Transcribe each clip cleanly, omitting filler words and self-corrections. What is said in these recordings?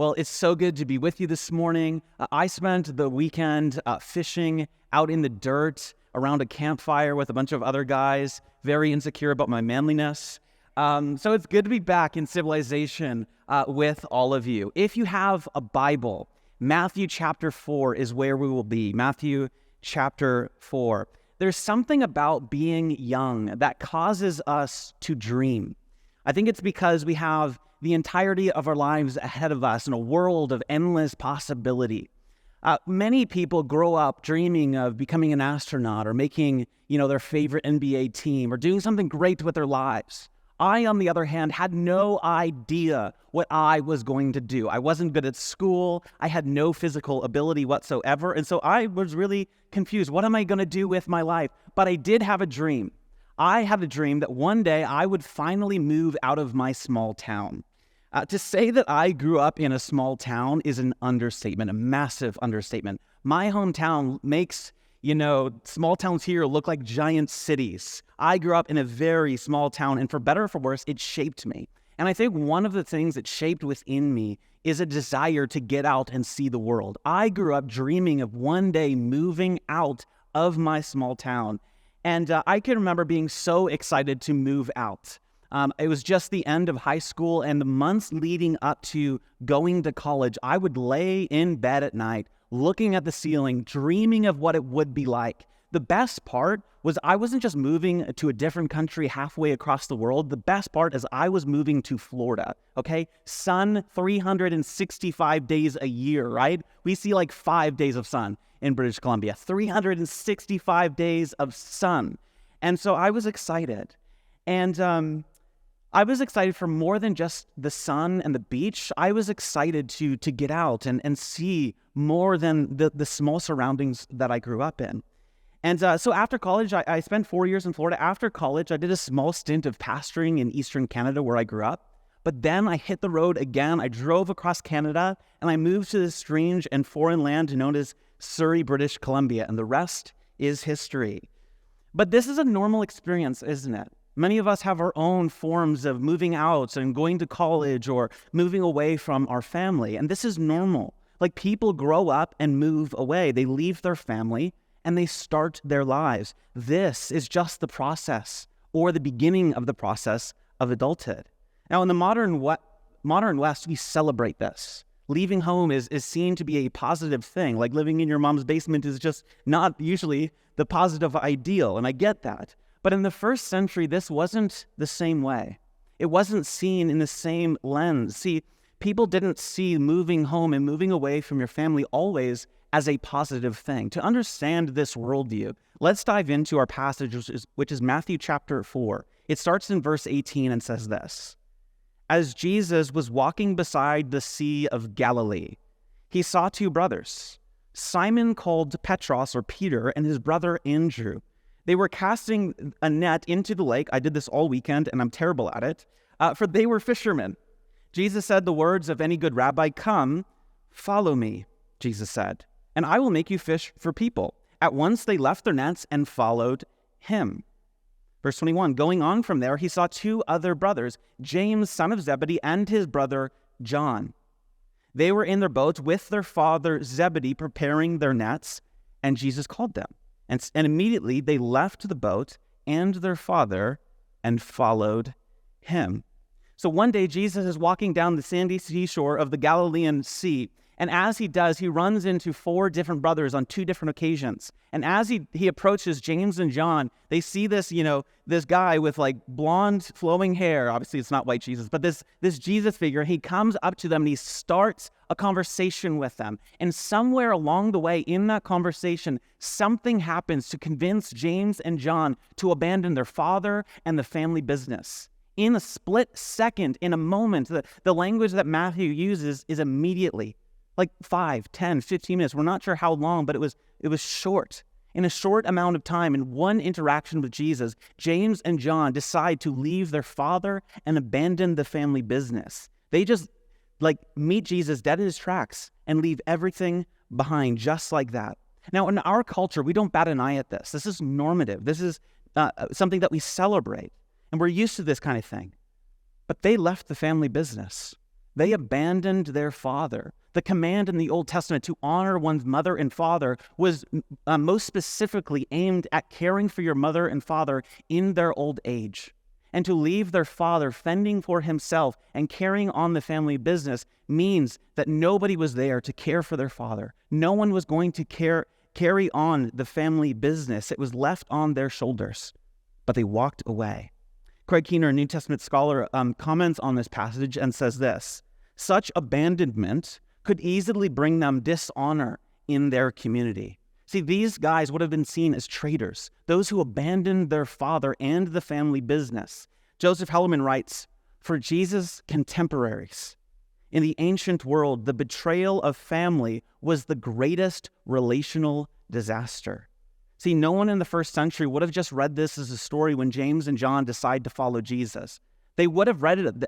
Well, it's so good to be with you this morning. I spent the weekend fishing out in the dirt around a campfire with a bunch of other guys, very insecure about my manliness. So it's good to be back in civilization with all of you. If you have a Bible, Matthew chapter 4 is where we will be. Matthew chapter 4. There's something about being young that causes us to dream. I think it's because we have the entirety of our lives ahead of us in a world of endless possibility. Many people grow up dreaming of becoming an astronaut or making, their favorite NBA team or doing something great with their lives. I, on the other hand, had no idea what I was going to do. I wasn't good at school. I had no physical ability whatsoever. And so I was really confused. What am I going to do with my life? But I did have a dream. I had a dream that one day I would finally move out of my small town. To say that I grew up in a small town is an understatement, a massive understatement. My hometown makes, small towns here look like giant cities. I grew up in a very small town, and for better or for worse, it shaped me. And I think one of the things that shaped within me is a desire to get out and see the world. I grew up dreaming of one day moving out of my small town. And I can remember being so excited to move out. It was just the end of high school, and the months leading up to going to college, I would lay in bed at night, looking at the ceiling, dreaming of what it would be like. The best part was I wasn't just moving to a different country halfway across the world. The best part is I was moving to Florida, okay? Sun 365 days a year, right? We see like 5 days of sun in British Columbia, 365 days of sun. And so I was excited. And I was excited for more than just the sun and the beach. I was excited to get out and see more than the small surroundings that I grew up in. And so after college, I spent 4 years in Florida. After college, I did a small stint of pastoring in Eastern Canada where I grew up. But then I hit the road again. I drove across Canada, and I moved to this strange and foreign land known as Surrey, British Columbia. And the rest is history. But this is a normal experience, isn't it? Many of us have our own forms of moving out and going to college or moving away from our family. And this is normal. Like, people grow up and move away. They leave their family and they start their lives. This is just the process or the beginning of the process of adulthood. Now, in the modern West, we celebrate this. Leaving home is seen to be a positive thing. Like, living in your mom's basement is just not usually the positive ideal, and I get that. But in the first century, this wasn't the same way. It wasn't seen in the same lens. See, people didn't see moving home and moving away from your family always as a positive thing. To understand this worldview, let's dive into our passage, which is Matthew chapter 4. It starts in verse 18 and says this: As Jesus was walking beside the Sea of Galilee, he saw two brothers, Simon called Petros or Peter and his brother Andrew. They were casting a net into the lake. I did this all weekend, and I'm terrible at it, for they were fishermen. Jesus said the words of any good rabbi, "Come, follow me," Jesus said, "and I will make you fish for people." At once they left their nets and followed him. Verse 21, going on from there, he saw two other brothers, James, son of Zebedee, and his brother John. They were in their boats with their father Zebedee preparing their nets, and Jesus called them. And immediately they left the boat and their father and followed him. So one day Jesus is walking down the sandy seashore of the Galilean Sea. And as he does, he runs into four different brothers on two different occasions. And as he approaches James and John, they see this, this guy with like blonde flowing hair. Obviously, it's not white Jesus, but this Jesus figure. He comes up to them and he starts a conversation with them. And somewhere along the way in that conversation, something happens to convince James and John to abandon their father and the family business. In a split second, in a moment, the language that Matthew uses is immediately. Like 5, 10, 15 minutes. We're not sure how long, but it was short. In a short amount of time, in one interaction with Jesus, James and John decide to leave their father and abandon the family business. They just meet Jesus dead in his tracks and leave everything behind just like that. Now, in our culture, we don't bat an eye at this. This is normative. This is something that we celebrate. And we're used to this kind of thing. But they left the family business. They abandoned their father. The command in the Old Testament to honor one's mother and father was most specifically aimed at caring for your mother and father in their old age. And to leave their father fending for himself and carrying on the family business means that nobody was there to care for their father. No one was going to carry on the family business. It was left on their shoulders, but they walked away. Craig Keener, a New Testament scholar, comments on this passage and says this: such abandonment could easily bring them dishonor in their community. See, these guys would have been seen as traitors, those who abandoned their father and the family business. Joseph Hellerman writes, for Jesus' contemporaries, in the ancient world, the betrayal of family was the greatest relational disaster. See, no one in the first century would have just read this as a story when James and John decide to follow Jesus. They would have read it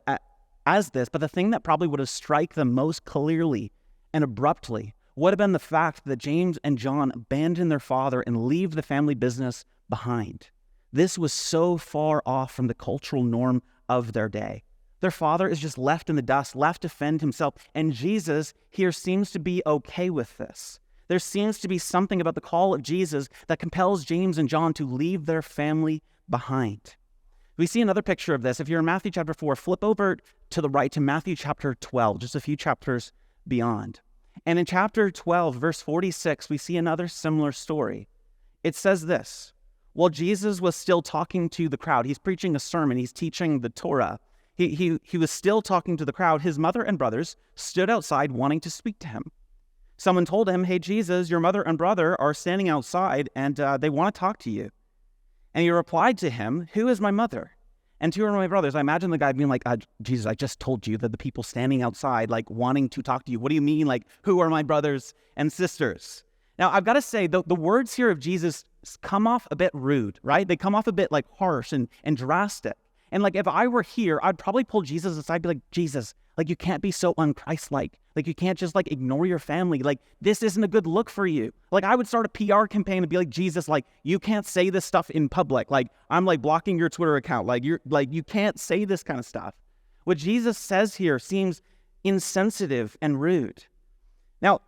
as this, but the thing that probably would have struck them most clearly and abruptly would have been the fact that James and John abandoned their father and leave the family business behind. This was so far off from the cultural norm of their day. Their father is just left in the dust, left to fend himself, and Jesus here seems to be okay with this. There seems to be something about the call of Jesus that compels James and John to leave their family behind. We see another picture of this. If you're in Matthew chapter 4, flip over to the right to Matthew chapter 12, just a few chapters beyond. And in chapter 12, verse 46, we see another similar story. It says this: while Jesus was still talking to the crowd, he's preaching a sermon, he's teaching the Torah. He was still talking to the crowd. His mother and brothers stood outside wanting to speak to him. Someone told him, hey, Jesus, your mother and brother are standing outside and they want to talk to you. And he replied to him, who is my mother? And who are my brothers? I imagine the guy being like, Jesus, I just told you that the people standing outside, like, wanting to talk to you. What do you mean? Like, who are my brothers and sisters? Now, I've got to say, the words here of Jesus come off a bit rude, right? They come off a bit, like, harsh and drastic. And, like, if I were here, I'd probably pull Jesus aside and be like, Jesus, like, you can't be so un-Christ-like. Like, you can't just, like, ignore your family. Like, this isn't a good look for you. Like, I would start a PR campaign and be like, Jesus, like, you can't say this stuff in public. Like, I'm, like, blocking your Twitter account. Like, you can't say this kind of stuff. What Jesus says here seems insensitive and rude. Now,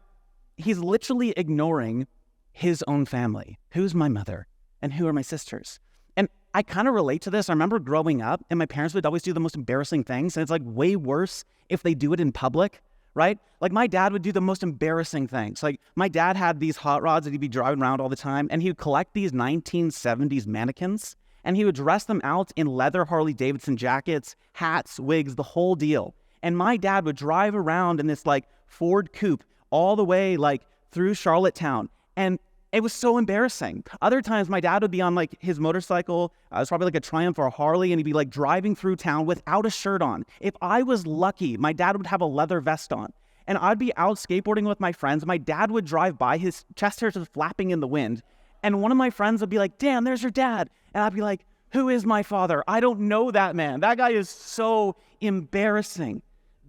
he's literally ignoring his own family. Who's my mother? And who are my sisters? And I kind of relate to this. I remember growing up, and my parents would always do the most embarrassing things, and it's, like, way worse if they do it in public. Right? Like, my dad would do the most embarrassing things. Like, my dad had these hot rods that he'd be driving around all the time, and he would collect these 1970s mannequins, and he would dress them out in leather Harley-Davidson jackets, hats, wigs, the whole deal. And my dad would drive around in this, like, Ford coupe all the way, like, through Charlottetown, and it was so embarrassing. Other times, my dad would be on, like, his motorcycle. It was probably like a Triumph or a Harley, and he'd be, like, driving through town without a shirt on. If I was lucky, my dad would have a leather vest on. And I'd be out skateboarding with my friends. My dad would drive by, his chest hairs was flapping in the wind. And one of my friends would be like, Dan, there's your dad. And I'd be like, who is my father? I don't know that man. That guy is so embarrassing.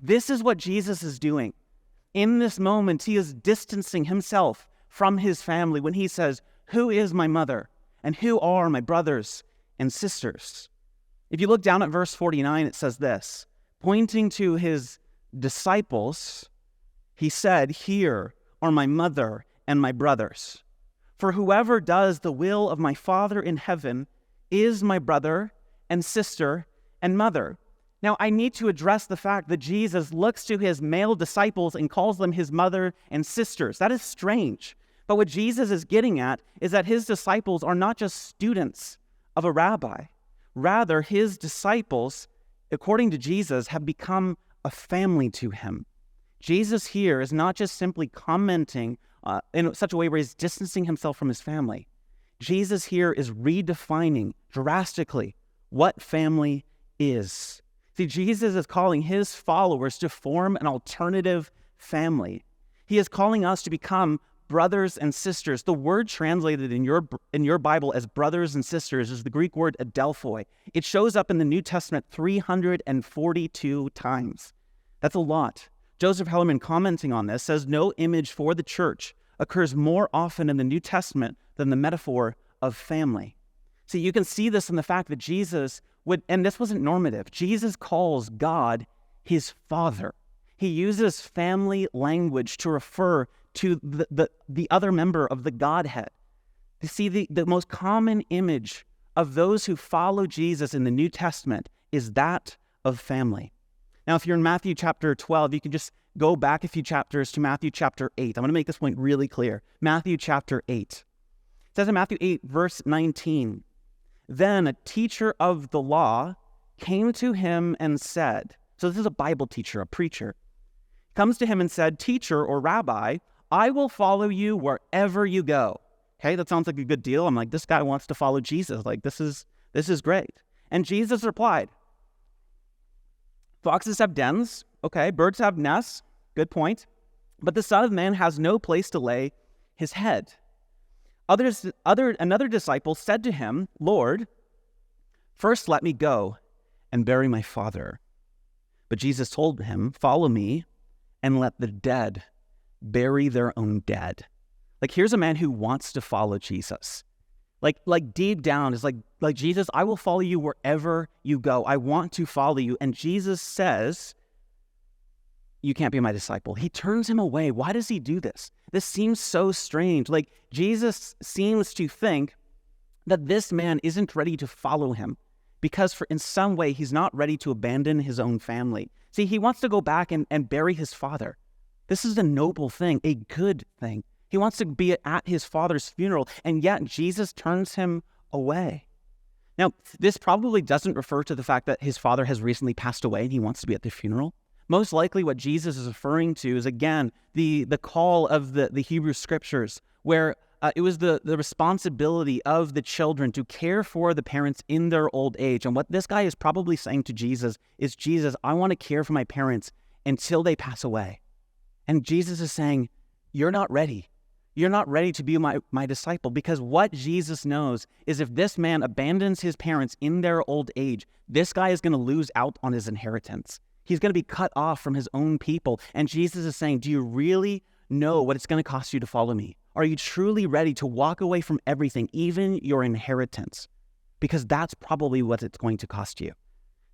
This is what Jesus is doing. In this moment, he is distancing himself from his family when he says, who is my mother and who are my brothers and sisters? If you look down at verse 49, it says this: pointing to his disciples, he said, here are my mother and my brothers. For whoever does the will of my Father in heaven is my brother and sister and mother. Now, I need to address the fact that Jesus looks to his male disciples and calls them his mother and sisters. That is strange. But what Jesus is getting at is that his disciples are not just students of a rabbi. Rather, his disciples, according to Jesus, have become a family to him. Jesus here is not just simply commenting in such a way where he's distancing himself from his family. Jesus here is redefining drastically what family is. See, Jesus is calling his followers to form an alternative family. He is calling us to become brothers and sisters. The word translated in your Bible as brothers and sisters is the Greek word adelphoi. It shows up in the New Testament 342 times. That's a lot. Joseph Hellerman, commenting on this, says no image for the church occurs more often in the New Testament than the metaphor of family. See, you can see this in the fact that Jesus would, and this wasn't normative, Jesus calls God his Father. He uses family language to refer to the other member of the Godhead. You see, the most common image of those who follow Jesus in the New Testament is that of family. Now, if you're in Matthew chapter 12, you can just go back a few chapters to Matthew chapter 8. I'm going to make this point really clear. Matthew chapter 8. It says in Matthew 8, verse 19, "Then a teacher of the law came to him and said," so this is a Bible teacher, a preacher, comes to him and said, "Teacher," or Rabbi, "I will follow you wherever you go." Okay, that sounds like a good deal. I'm like, this guy wants to follow Jesus. Like, this is great. And Jesus replied, "Foxes have dens, okay, birds have nests, good point, but the Son of Man has no place to lay his head." Another disciple said to him, "Lord, first let me go and bury my father." But Jesus told him, "Follow me and let the dead bury their own dead." Like, here's a man who wants to follow Jesus. Like deep down is like Jesus, I will follow you wherever you go. I want to follow you. And Jesus says, you can't be my disciple. He turns him away. Why does he do this? This seems so strange. Like, Jesus seems to think that this man isn't ready to follow him because in some way he's not ready to abandon his own family. See, he wants to go back and bury his father. This is a noble thing, a good thing. He wants to be at his father's funeral, and yet Jesus turns him away. Now, this probably doesn't refer to the fact that his father has recently passed away and he wants to be at the funeral. Most likely what Jesus is referring to is, again, the call of the Hebrew Scriptures, where it was the responsibility of the children to care for the parents in their old age. And what this guy is probably saying to Jesus is, Jesus, I want to care for my parents until they pass away. And Jesus is saying, you're not ready. You're not ready to be my disciple, because what Jesus knows is if this man abandons his parents in their old age, this guy is going to lose out on his inheritance. He's going to be cut off from his own people. And Jesus is saying, do you really know what it's going to cost you to follow me? Are you truly ready to walk away from everything, even your inheritance? Because that's probably what it's going to cost you.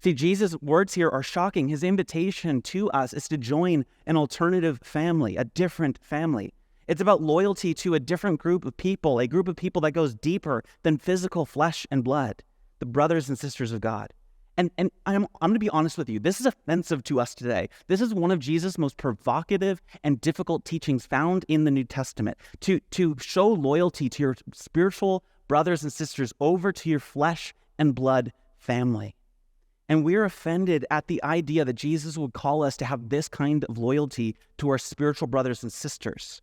See, Jesus' words here are shocking. His invitation to us is to join an alternative family, a different family. It's about loyalty to a different group of people, a group of people that goes deeper than physical flesh and blood, the brothers and sisters of God. And I'm going to be honest with you, this is offensive to us today. This is one of Jesus' most provocative and difficult teachings found in the New Testament, to show loyalty to your spiritual brothers and sisters over to your flesh and blood family. And we're offended at the idea that Jesus would call us to have this kind of loyalty to our spiritual brothers and sisters.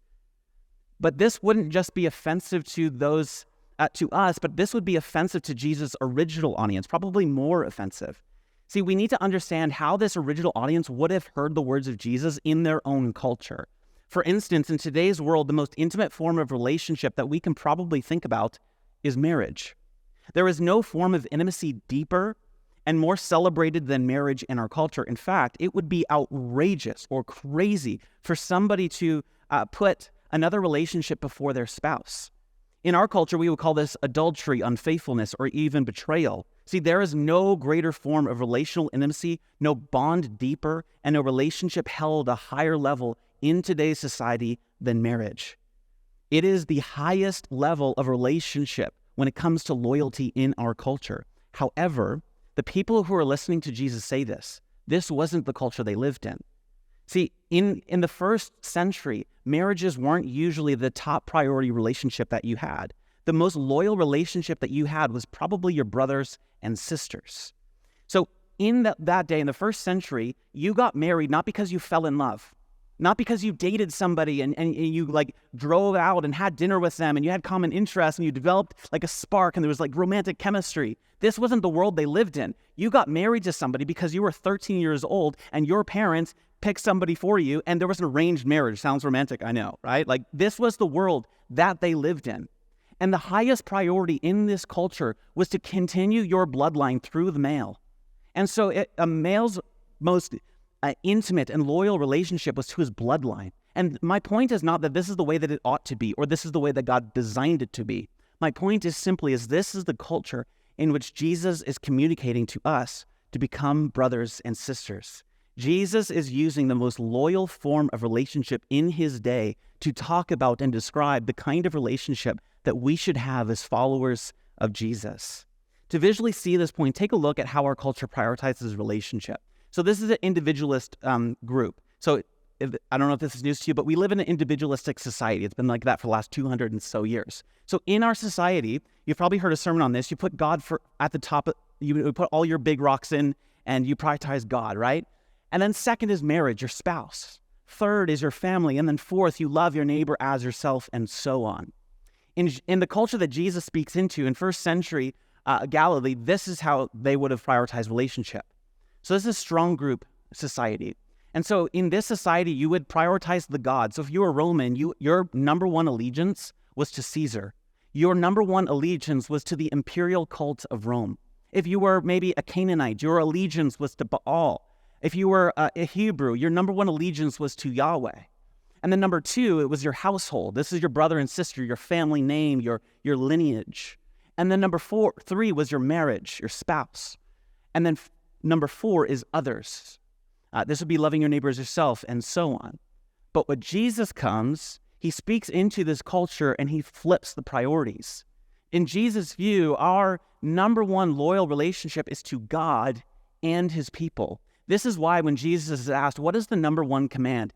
But this wouldn't just be offensive to those to us, but this would be offensive to Jesus' original audience, probably more offensive. See, we need to understand how this original audience would have heard the words of Jesus in their own culture. For instance, in today's world, the most intimate form of relationship that we can probably think about is marriage. There is no form of intimacy deeper and more celebrated than marriage in our culture. In fact, it would be outrageous or crazy for somebody to put another relationship before their spouse. In our culture, we would call this adultery, unfaithfulness, or even betrayal. See, there is no greater form of relational intimacy, no bond deeper, and no relationship held a higher level in today's society than marriage. It is the highest level of relationship when it comes to loyalty in our culture. However, the people who are listening to Jesus say this wasn't the culture they lived in. See, in the first century, marriages weren't usually the top priority relationship that you had. The most loyal relationship that you had was probably your brothers and sisters. So in that day, in the first century, you got married not because you fell in love, not because you dated somebody and you like drove out and had dinner with them and you had common interests and you developed like a spark and there was like romantic chemistry. This wasn't the world they lived in. You got married to somebody because you were 13 years old and your parents pick somebody for you, and there was an arranged marriage. Sounds romantic, I know, right? Like, this was the world that they lived in. And the highest priority in this culture was to continue your bloodline through the male. And so a male's most intimate and loyal relationship was to his bloodline. And my point is not that this is the way that it ought to be, or this is the way that God designed it to be. My point is simply this is the culture in which Jesus is communicating to us to become brothers and sisters. Jesus is using the most loyal form of relationship in his day to talk about and describe the kind of relationship that we should have as followers of Jesus. To visually see this point, take a look at how our culture prioritizes relationship. So this is an individualist group. So I don't know if this is news to you, but we live in an individualistic society. It's been like that for the last 200 and so years. So in our society, you've probably heard a sermon on this. You put God at the top. You put all your big rocks in, and you prioritize God, right? And then second is marriage, your spouse. Third is your family. And then fourth, you love your neighbor as yourself, and so on. In the culture that Jesus speaks into in first century Galilee, this is how they would have prioritized relationship. So this is a strong group society. And so in this society, you would prioritize the god. So if you were Roman, your number one allegiance was to Caesar. Your number one allegiance was to the imperial cult of Rome. If you were maybe a Canaanite, your allegiance was to Baal. If you were a Hebrew, your number one allegiance was to Yahweh. And then number two, it was your household. This is your brother and sister, your family name, your lineage. And then number three was your marriage, your spouse. And then number four is others. This would be loving your neighbor as yourself, and so on. But when Jesus comes, he speaks into this culture and he flips the priorities. In Jesus' view, our number one loyal relationship is to God and his people. This is why when Jesus is asked, what is the number one command?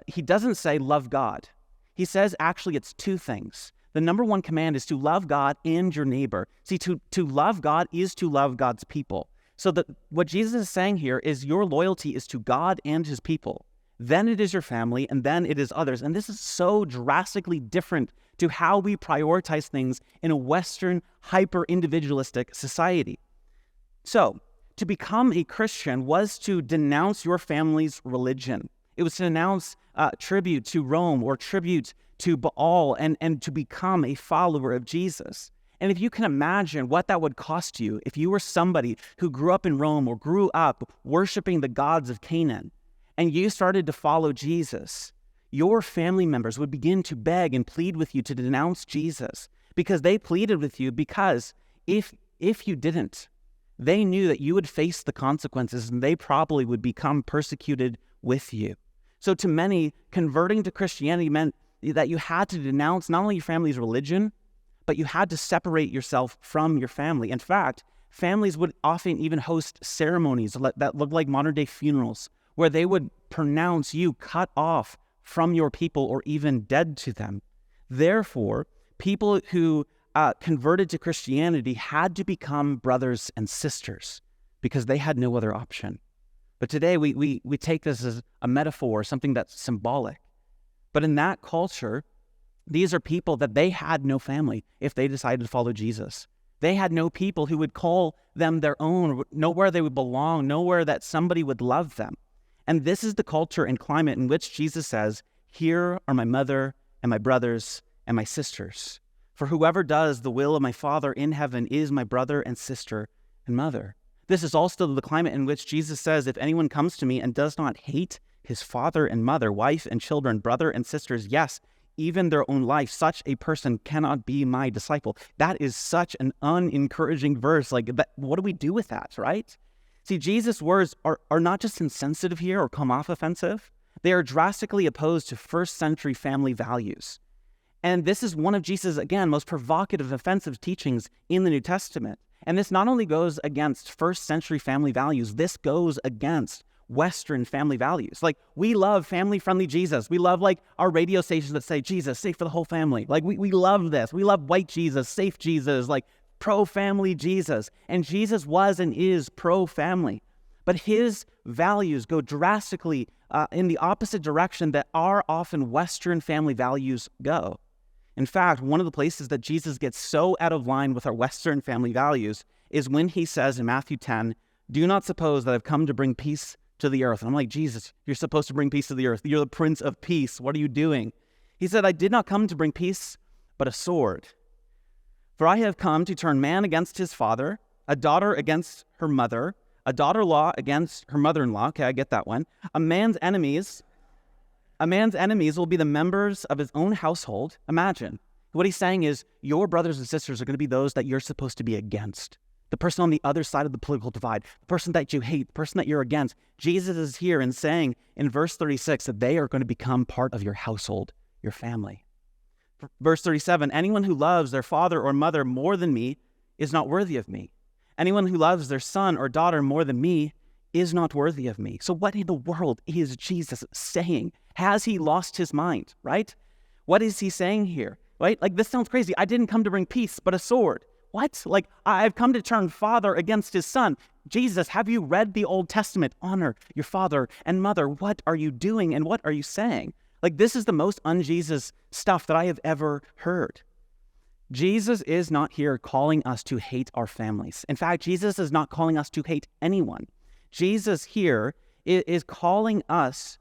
He doesn't say love God. He says actually it's two things. The number one command is to love God and your neighbor. See, to love God is to love God's people. So what Jesus is saying here is your loyalty is to God and his people. Then it is your family, and then it is others. And this is so drastically different to how we prioritize things in a Western, hyper-individualistic society. So, to become a Christian was to denounce your family's religion. It was to denounce tribute to Rome or tribute to Baal and to become a follower of Jesus. And if you can imagine what that would cost you if you were somebody who grew up in Rome or grew up worshiping the gods of Canaan, and you started to follow Jesus, your family members would begin to beg and plead with you to denounce Jesus, because they pleaded with you because if you didn't, they knew that you would face the consequences and they probably would become persecuted with you. So to many, converting to Christianity meant that you had to denounce not only your family's religion, but you had to separate yourself from your family. In fact, families would often even host ceremonies that looked like modern-day funerals, where they would pronounce you cut off from your people or even dead to them. Therefore, people who converted to Christianity had to become brothers and sisters because they had no other option. But today we take this as a metaphor, something that's symbolic. But in that culture, these are people that they had no family if they decided to follow Jesus. They had no people who would call them their own, nowhere they would belong, nowhere that somebody would love them. And this is the culture and climate in which Jesus says, "Here are my mother and my brothers and my sisters. For whoever does the will of my Father in heaven is my brother and sister and mother." This is also the climate in which Jesus says, "If anyone comes to me and does not hate his father and mother, wife and children, brother and sisters, yes, even their own life, such a person cannot be my disciple." That is such an unencouraging verse. What do we do with that, right? See, Jesus' words are not just insensitive here or come off offensive. They are drastically opposed to first century family values. And this is one of Jesus', again, most provocative, offensive teachings in the New Testament. And this not only goes against first century family values, this goes against Western family values. We love family-friendly Jesus. We love our radio stations that say, Jesus, safe for the whole family. We love this. We love white Jesus, safe Jesus, pro-family Jesus. And Jesus was and is pro-family. But his values go drastically in the opposite direction that our often Western family values go. In fact, one of the places that Jesus gets so out of line with our Western family values is when he says in Matthew 10, "Do not suppose that I've come to bring peace to the earth." And I'm like, Jesus, you're supposed to bring peace to the earth. You're the Prince of Peace. What are you doing? He said, "I did not come to bring peace, but a sword. For I have come to turn man against his father, a daughter against her mother, a daughter-in-law against her mother-in-law." Okay, I get that one. A man's enemies will be the members of his own household. Imagine. What he's saying is your brothers and sisters are going to be those that you're supposed to be against the person on the other side of the political divide, the person that you hate, the person that you're against. Jesus is here and saying in verse 36 that they are going to become part of your household, your family. Verse 37, anyone who loves their father or mother more than me is not worthy of me. Anyone who loves their son or daughter more than me is not worthy of me. So what in the world is Jesus saying? Has he lost his mind, right? What is he saying here, right? Like, this sounds crazy. I didn't come to bring peace, but a sword. What? Like, I've come to turn father against his son. Jesus, have you read the Old Testament? Honor your father and mother. What are you doing and what are you saying? Like, this is the most un-Jesus stuff that I have ever heard. Jesus is not here calling us to hate our families. In fact, Jesus is not calling us to hate anyone. Jesus here is calling us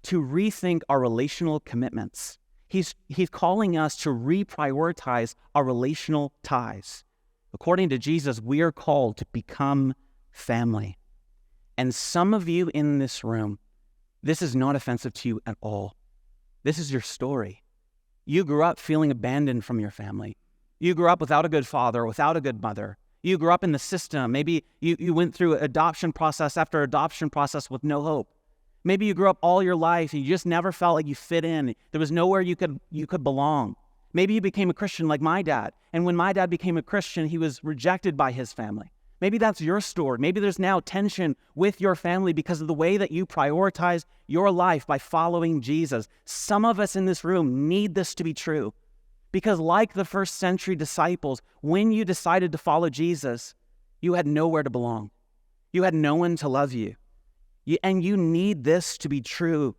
to rethink our relational commitments. He's calling us to reprioritize our relational ties. According to Jesus, we are called to become family. And some of you in this room, this is not offensive to you at all. This is your story. You grew up feeling abandoned from your family. You grew up without a good father, without a good mother. You grew up in the system. Maybe you went through adoption process after adoption process with no hope. Maybe you grew up all your life and you just never felt like you fit in. There was nowhere you could belong. Maybe you became a Christian like my dad. And when my dad became a Christian, he was rejected by his family. Maybe that's your story. Maybe there's now tension with your family because of the way that you prioritize your life by following Jesus. Some of us in this room need this to be true. Because like the first century disciples, when you decided to follow Jesus, you had nowhere to belong. You had no one to love you. And you need this to be true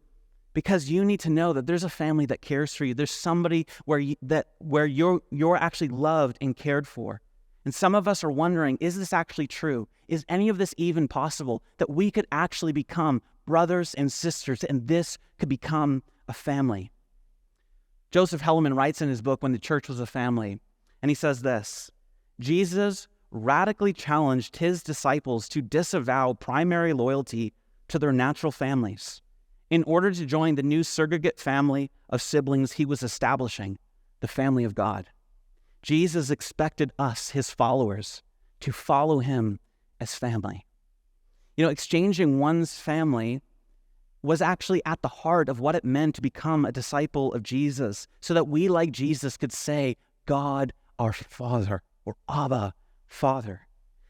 because you need to know that there's a family that cares for you. There's somebody where you're actually loved and cared for. And some of us are wondering, is this actually true? Is any of this even possible? That we could actually become brothers and sisters and this could become a family. Joseph Hellman writes in his book, When the Church Was a Family, and he says this, Jesus radically challenged his disciples to disavow primary loyalty to their natural families in order to join the new surrogate family of siblings he was establishing, the family of God. Jesus expected us, his followers, to follow him as family. You know, exchanging one's family was actually at the heart of what it meant to become a disciple of Jesus, so that we, like Jesus, could say, God, our Father, or Abba, Father.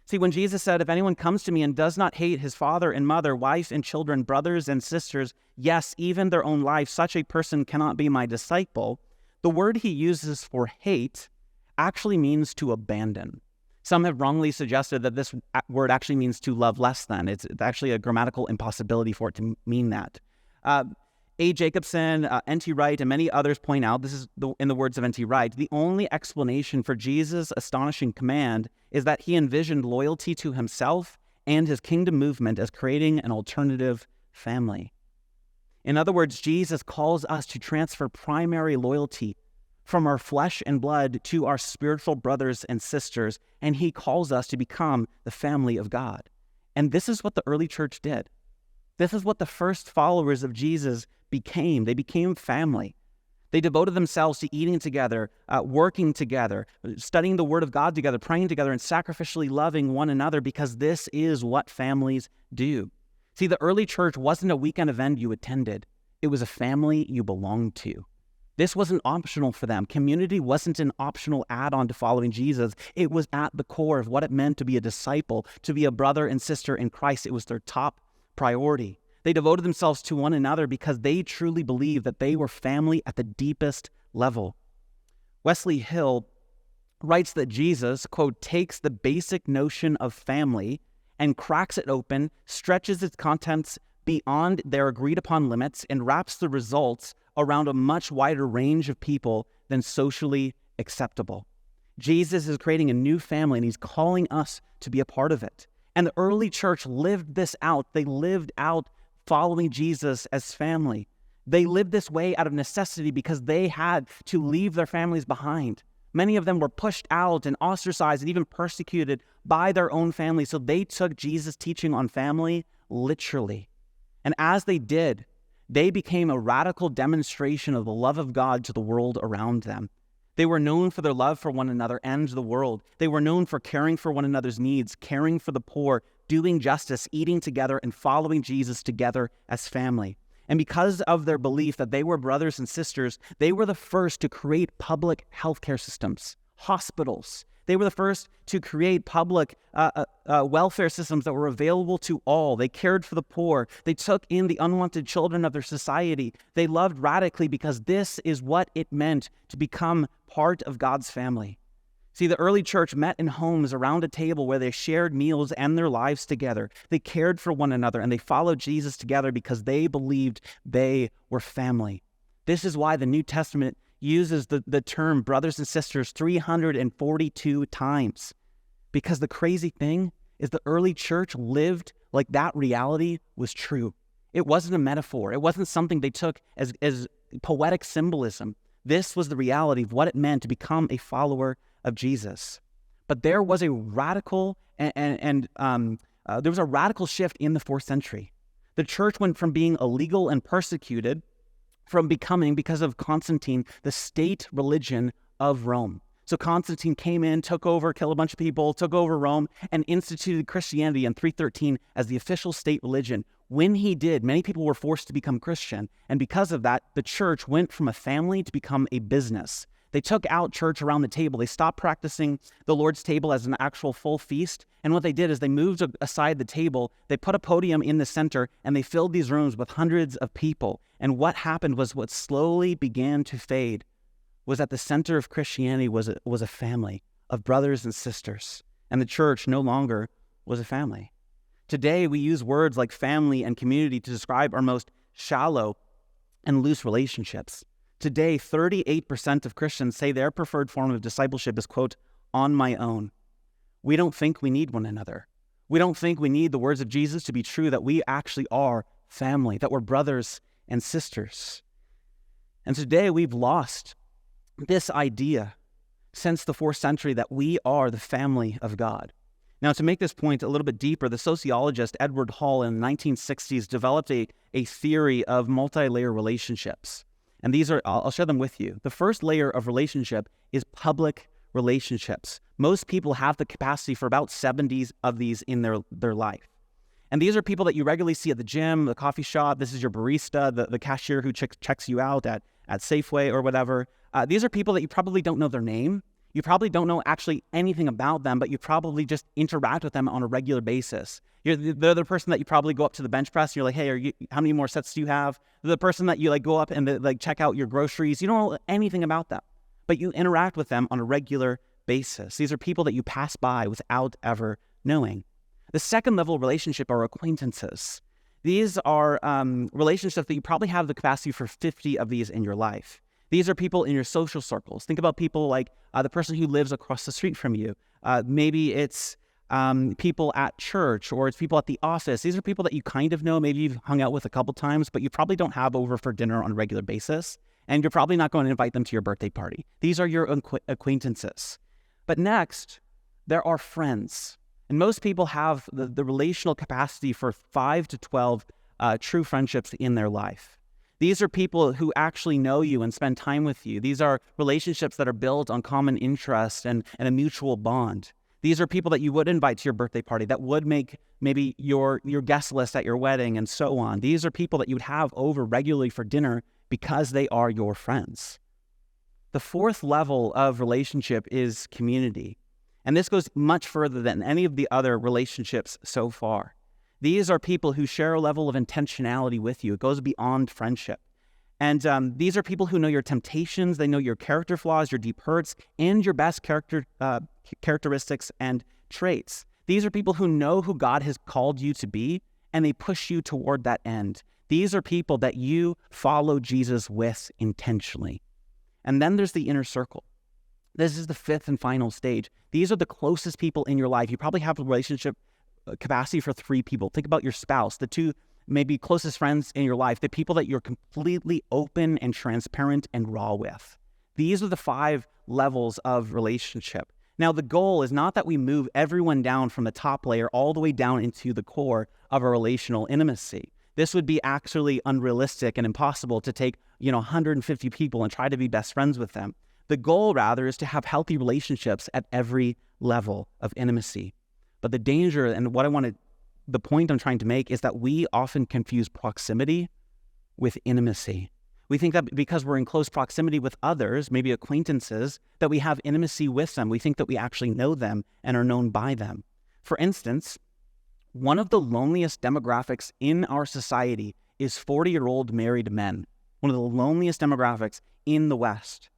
See, when Jesus said, if anyone comes to me and does not hate his father and mother, wife and children, brothers and sisters, yes, even their own life, such a person cannot be my disciple, the word he uses for hate actually means to abandon. Some have wrongly suggested that this word actually means to love less than. It's actually a grammatical impossibility for it to mean that. A. Jacobson, N.T. Wright, and many others point out, this is in the words of N.T. Wright, the only explanation for Jesus' astonishing command is that he envisioned loyalty to himself and his kingdom movement as creating an alternative family. In other words, Jesus calls us to transfer primary loyalty from our flesh and blood to our spiritual brothers and sisters, and he calls us to become the family of God. And this is what the early church did. This is what the first followers of Jesus became. They became family. They devoted themselves to eating together, working together, studying the Word of God together, praying together, and sacrificially loving one another, because this is what families do. See, the early church wasn't a weekend event you attended. It was a family you belonged to. This wasn't optional for them. Community wasn't an optional add-on to following Jesus. It was at the core of what it meant to be a disciple, to be a brother and sister in Christ. It was their top priority. They devoted themselves to one another because they truly believed that they were family at the deepest level. Wesley Hill writes that Jesus, quote, takes the basic notion of family and cracks it open, stretches its contents beyond their agreed-upon limits, and wraps the results around a much wider range of people than socially acceptable. Jesus is creating a new family, and he's calling us to be a part of it. And the early church lived this out. They lived out following Jesus as family. They lived this way out of necessity because they had to leave their families behind. Many of them were pushed out and ostracized and even persecuted by their own family. So they took Jesus' teaching on family literally. And as they did, they became a radical demonstration of the love of God to the world around them. They were known for their love for one another and the world. They were known for caring for one another's needs, caring for the poor, doing justice, eating together, and following Jesus together as family. And because of their belief that they were brothers and sisters, they were the first to create public healthcare systems, hospitals. They were the first to create public welfare systems that were available to all. They cared for the poor. They took in the unwanted children of their society. They loved radically because this is what it meant to become part of God's family. See, the early church met in homes around a table where they shared meals and their lives together. They cared for one another and they followed Jesus together because they believed they were family. This is why the New Testament uses the term brothers and sisters 342 times. Because the crazy thing is the early church lived like that reality was true. It wasn't a metaphor. It wasn't something they took as poetic symbolism. This was the reality of what it meant to become a follower of Jesus. But there was a radical there was a radical shift in the 4th century. The church went from being illegal and persecuted from becoming, because of Constantine, the state religion of Rome. So Constantine came in, took over, killed a bunch of people, took over Rome, and instituted Christianity in 313 as the official state religion. When he did, many people were forced to become Christian. And because of that, the church went from a family to become a business. They took out church around the table. They stopped practicing the Lord's table as an actual full feast. And what they did is they moved aside the table, they put a podium in the center, and they filled these rooms with hundreds of people. And what happened was what slowly began to fade was at the center of Christianity was a family of brothers and sisters. And the church no longer was a family. Today, we use words like family and community to describe our most shallow and loose relationships. Today, 38% of Christians say their preferred form of discipleship is, quote, on my own. We don't think we need one another. We don't think we need the words of Jesus to be true, that we actually are family, that we're brothers and sisters. And today we've lost this idea since the 4th century that we are the family of God. Now, to make this point a little bit deeper, the sociologist Edward Hall in the 1960s developed a theory of multi-layer relationships. And these are, I'll share them with you. The first layer of relationship is public relationships. Most people have the capacity for about 70 of these in their life. And these are people that you regularly see at the gym, the coffee shop. This is your barista, the cashier who checks you out at Safeway or whatever. These are people that you probably don't know their name. You probably don't know actually anything about them, but you probably just interact with them on a regular basis. They're the person that you probably go up to the bench press and you're like, hey, how many more sets do you have? They're the person that you go up and check out your groceries. You don't know anything about them, but you interact with them on a regular basis. These are people that you pass by without ever knowing. The second level of relationship are acquaintances. These are relationships that you probably have the capacity for 50 of these in your life. These are people in your social circles. Think about people like the person who lives across the street from you. Maybe it's people at church, or it's people at the office. These are people that you kind of know. Maybe you've hung out with a couple times, but you probably don't have over for dinner on a regular basis. And you're probably not going to invite them to your birthday party. These are your acquaintances. But next, there are friends. And most people have the relational capacity for 5 to 12 true friendships in their life. These are people who actually know you and spend time with you. These are relationships that are built on common interest and a mutual bond. These are people that you would invite to your birthday party, that would make maybe your guest list at your wedding and so on. These are people that you would have over regularly for dinner because they are your friends. The fourth level of relationship is community. And this goes much further than any of the other relationships so far. These are people who share a level of intentionality with you. It goes beyond friendship. And these are people who know your temptations, they know your character flaws, your deep hurts, and your best characteristics and traits. These are people who know who God has called you to be, and they push you toward that end. These are people that you follow Jesus with intentionally. And then there's the inner circle. This is the fifth and final stage. These are the closest people in your life. You probably have a relationship capacity for 3 people. Think about your spouse, the 2 maybe closest friends in your life, the people that you're completely open and transparent and raw with. These are the 5 levels of relationship. Now, the goal is not that we move everyone down from the top layer all the way down into the core of a relational intimacy. This would be actually unrealistic and impossible to take, 150 people and try to be best friends with them. The goal, rather, is to have healthy relationships at every level of intimacy. But the danger, and the point I'm trying to make, is that we often confuse proximity with intimacy. We think that because we're in close proximity with others, maybe acquaintances, that we have intimacy with them. We think that we actually know them and are known by them. For instance, one of the loneliest demographics in our society is 40-year-old married men. One of the loneliest demographics in the West.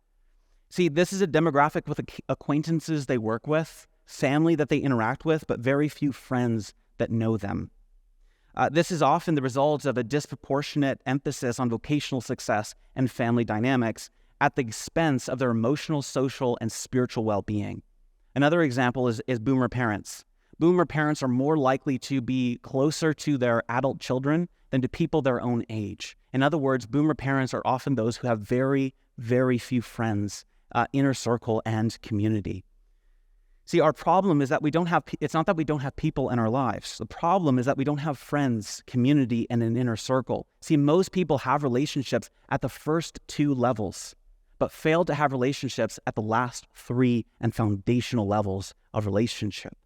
See, this is a demographic with acquaintances they work with, family that they interact with, but very few friends that know them. This is often the result of a disproportionate emphasis on vocational success and family dynamics at the expense of their emotional, social, and spiritual well-being. Another example is boomer parents. Boomer parents are more likely to be closer to their adult children than to people their own age. In other words, boomer parents are often those who have very, very few friends, inner circle, and community. See, our problem is that it's not that we don't have people in our lives. The problem is that we don't have friends, community, and an inner circle. See, most people have relationships at the first two levels, but fail to have relationships at the last three and foundational levels of relationship.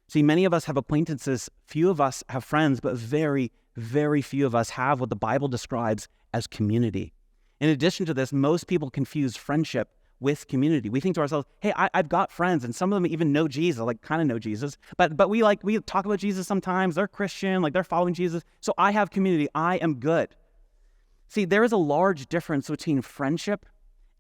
See, many of us have acquaintances, few of us have friends, but very, very few of us have what the Bible describes as community. In addition to this, most people confuse friendship with community. We think to ourselves, hey, I've got friends, and some of them even know Jesus, like kind of know Jesus, but we talk about Jesus sometimes. They're Christian, like they're following Jesus, so I have community. I am good. See, there is a large difference between friendship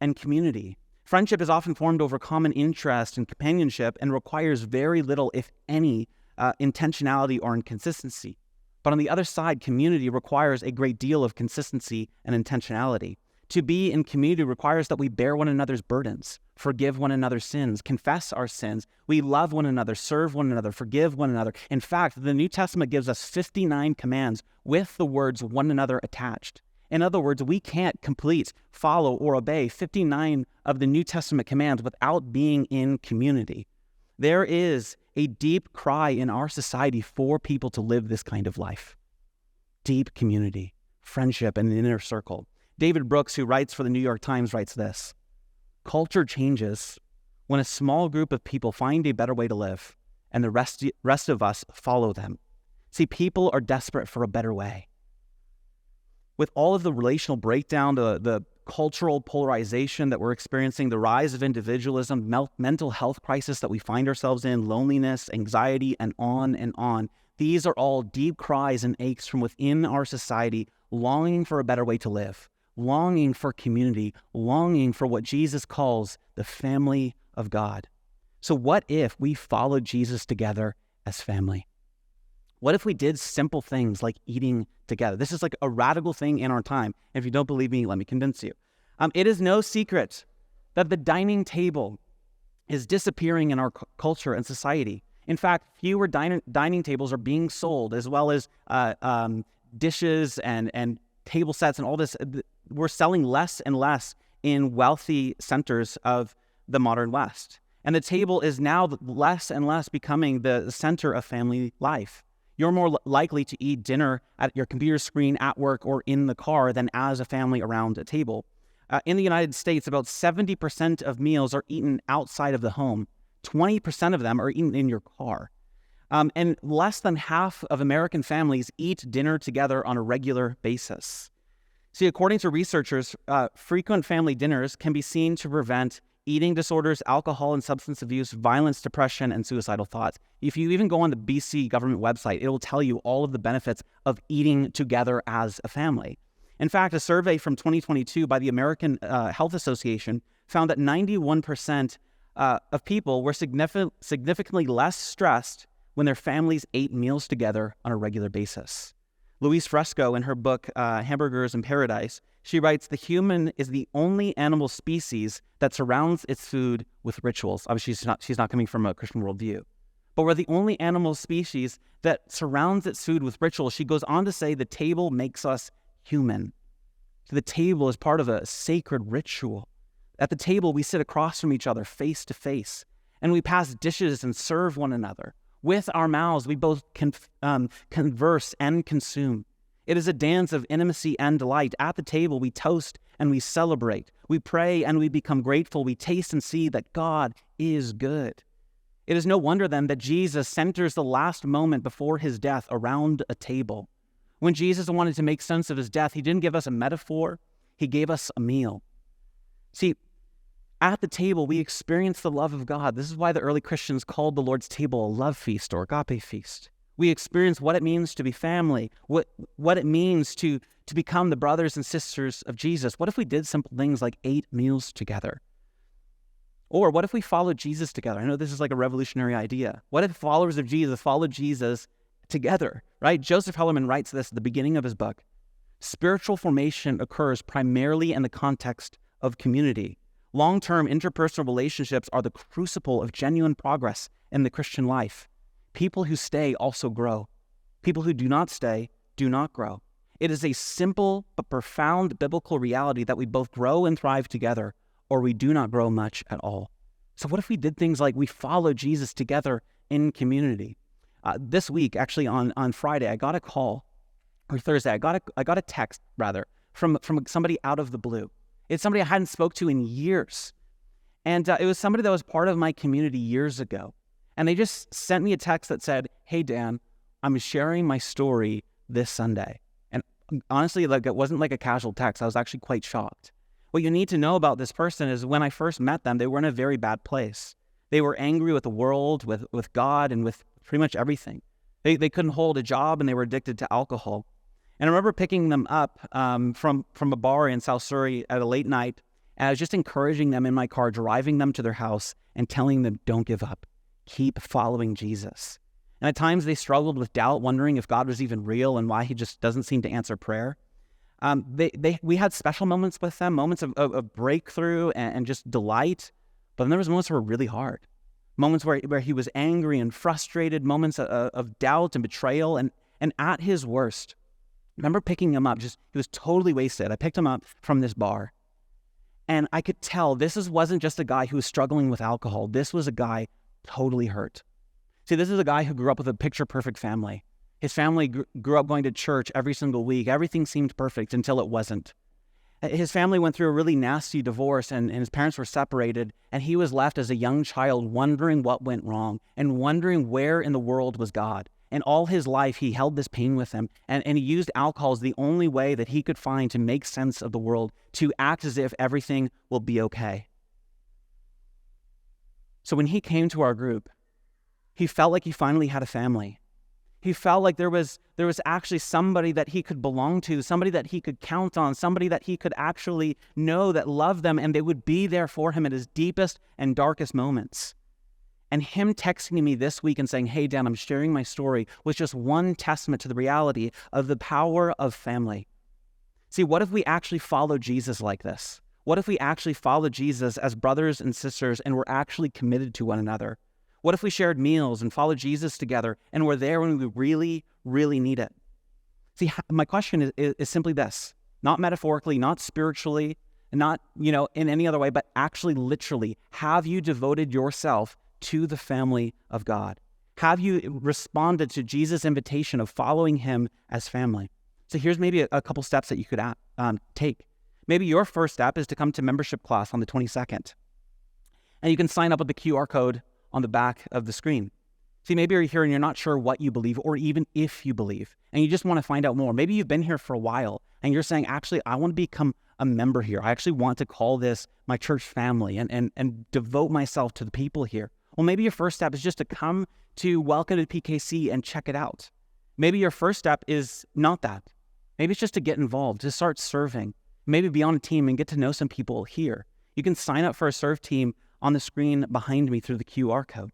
and community. Friendship is often formed over common interest and companionship and requires very little, if any, intentionality or inconsistency. But on the other side, community requires a great deal of consistency and intentionality. To be in community requires that we bear one another's burdens, forgive one another's sins, confess our sins. We love one another, serve one another, forgive one another. In fact, the New Testament gives us 59 commands with the words one another attached. In other words, we can't complete, follow, or obey 59 of the New Testament commands without being in community. There is a deep cry in our society for people to live this kind of life. Deep community, friendship, and an inner circle. David Brooks, who writes for the New York Times, writes this: culture changes when a small group of people find a better way to live and the rest of us follow them. See, people are desperate for a better way. With all of the relational breakdown, the cultural polarization that we're experiencing, the rise of individualism, mental health crisis that we find ourselves in, loneliness, anxiety, and on, these are all deep cries and aches from within our society, longing for a better way to live, longing for community, longing for what Jesus calls the family of God. So what if we followed Jesus together as family? What if we did simple things like eating together? This is like a radical thing in our time. And if you don't believe me, let me convince you. It is no secret that the dining table is disappearing in our culture and society. In fact, fewer dining tables are being sold, as well as dishes and table sets and all this. We're selling less and less in wealthy centers of the modern West. And the table is now less and less becoming the center of family life. You're more likely to eat dinner at your computer screen, at work, or in the car than as a family around a table. In the United States, about 70% of meals are eaten outside of the home. 20% of them are eaten in your car. And less than half of American families eat dinner together on a regular basis. See, according to researchers, frequent family dinners can be seen to prevent eating disorders, alcohol and substance abuse, violence, depression, and suicidal thoughts. If you even go on the BC government website, it will tell you all of the benefits of eating together as a family. In fact, a survey from 2022 by the American Health Association found that 91% of people were significantly less stressed when their families ate meals together on a regular basis. Louise Fresco, in her book, Hamburgers in Paradise, she writes, the human is the only animal species that surrounds its food with rituals. Obviously, she's not coming from a Christian worldview. But we're the only animal species that surrounds its food with rituals. She goes on to say the table makes us human. So the table is part of a sacred ritual. At the table, we sit across from each other, face to face, and we pass dishes and serve one another. With our mouths, we both converse and consume. It is a dance of intimacy and delight. At the table, we toast and we celebrate. We pray and we become grateful. We taste and see that God is good. It is no wonder then that Jesus centers the last moment before his death around a table. When Jesus wanted to make sense of his death, he didn't give us a metaphor. He gave us a meal. See, at the table, we experience the love of God. This is why the early Christians called the Lord's table a love feast or agape feast. We experience what it means to be family, what it means to become the brothers and sisters of Jesus. What if we did simple things like ate meals together? Or what if we followed Jesus together? I know this is like a revolutionary idea. What if followers of Jesus followed Jesus together, right? Joseph Hellerman writes this at the beginning of his book. Spiritual formation occurs primarily in the context of community. Long-term interpersonal relationships are the crucible of genuine progress in the Christian life. People who stay also grow. People who do not stay do not grow. It is a simple but profound biblical reality that we both grow and thrive together, or we do not grow much at all. So what if we did things like we follow Jesus together in community? This week, actually on Friday, I got a call, or Thursday, I got a text rather from somebody out of the blue. It's somebody I hadn't spoke to in years, and it was somebody that was part of my community years ago. And they just sent me a text that said, "Hey Dan, I'm sharing my story this Sunday." And honestly, like it wasn't like a casual text. I was actually quite shocked. What you need to know about this person is when I first met them, they were in a very bad place. They were angry with the world, with God, and with pretty much everything. They couldn't hold a job, and they were addicted to alcohol. And I remember picking them up from a bar in South Surrey at a late night, and I was just encouraging them in my car, driving them to their house and telling them, don't give up. Keep following Jesus. And at times they struggled with doubt, wondering if God was even real and why he just doesn't seem to answer prayer. We had special moments with them, moments of breakthrough and just delight. But then there was moments that were really hard. Moments where he was angry and frustrated, moments of doubt and betrayal. And at his worst, I remember picking him up, he was totally wasted. I picked him up from this bar. And I could tell wasn't just a guy who was struggling with alcohol. This was a guy totally hurt. See, this is a guy who grew up with a picture-perfect family. His family grew up going to church every single week. Everything seemed perfect until it wasn't. His family went through a really nasty divorce, and his parents were separated, and he was left as a young child wondering what went wrong and wondering where in the world was God. And all his life, he held this pain with him, and he used alcohol as the only way that he could find to make sense of the world, to act as if everything will be okay. So when he came to our group, he felt like he finally had a family. He felt like there was actually somebody that he could belong to, somebody that he could count on, somebody that he could actually know that loved them, and they would be there for him at his deepest and darkest moments. And him texting me this week and saying, "Hey, Dan, I'm sharing my story," was just one testament to the reality of the power of family. See, what if we actually follow Jesus like this? What if we actually follow Jesus as brothers and sisters and we're actually committed to one another? What if we shared meals and followed Jesus together and we're there when we really, really need it? See, my question is simply this, not metaphorically, not spiritually, not, in any other way, but actually literally, have you devoted yourself to the family of God? Have you responded to Jesus' invitation of following him as family? So here's maybe a couple steps that you could take. Maybe your first step is to come to membership class on the 22nd. And you can sign up with the QR code on the back of the screen. See, maybe you're here and you're not sure what you believe or even if you believe, and you just want to find out more. Maybe you've been here for a while and you're saying, actually, I want to become a member here. I actually want to call this my church family and devote myself to the people here. Well, maybe your first step is just to come to Welcome to PKC and check it out. Maybe your first step is not that. Maybe it's just to get involved, to start serving. Maybe be on a team and get to know some people here. You can sign up for a serve team on the screen behind me through the QR code.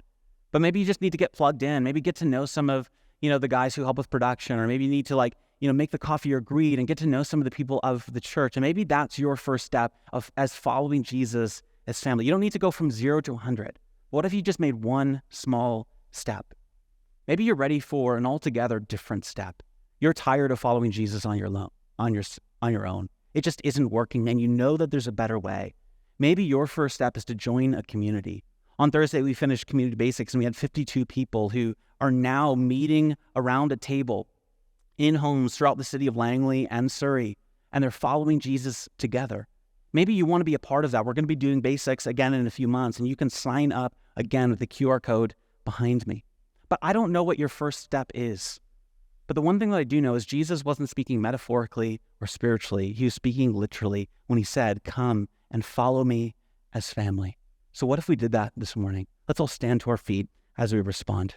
But maybe you just need to get plugged in. Maybe get to know some of, the guys who help with production, or maybe you need to make the coffee or greet and get to know some of the people of the church. And maybe that's your first step as following Jesus as family. You don't need to go from 0 to 100. What if you just made one small step? Maybe you're ready for an altogether different step. You're tired of following Jesus on your own. It just isn't working, and you know that there's a better way. Maybe your first step is to join a community. On Thursday, we finished Community Basics, and we had 52 people who are now meeting around a table in homes throughout the city of Langley and Surrey, and they're following Jesus together. Maybe you want to be a part of that. We're going to be doing basics again in a few months, and you can sign up again with the QR code behind me. But I don't know what your first step is. But the one thing that I do know is Jesus wasn't speaking metaphorically or spiritually. He was speaking literally when he said, "Come and follow me as family." So what if we did that this morning? Let's all stand to our feet as we respond.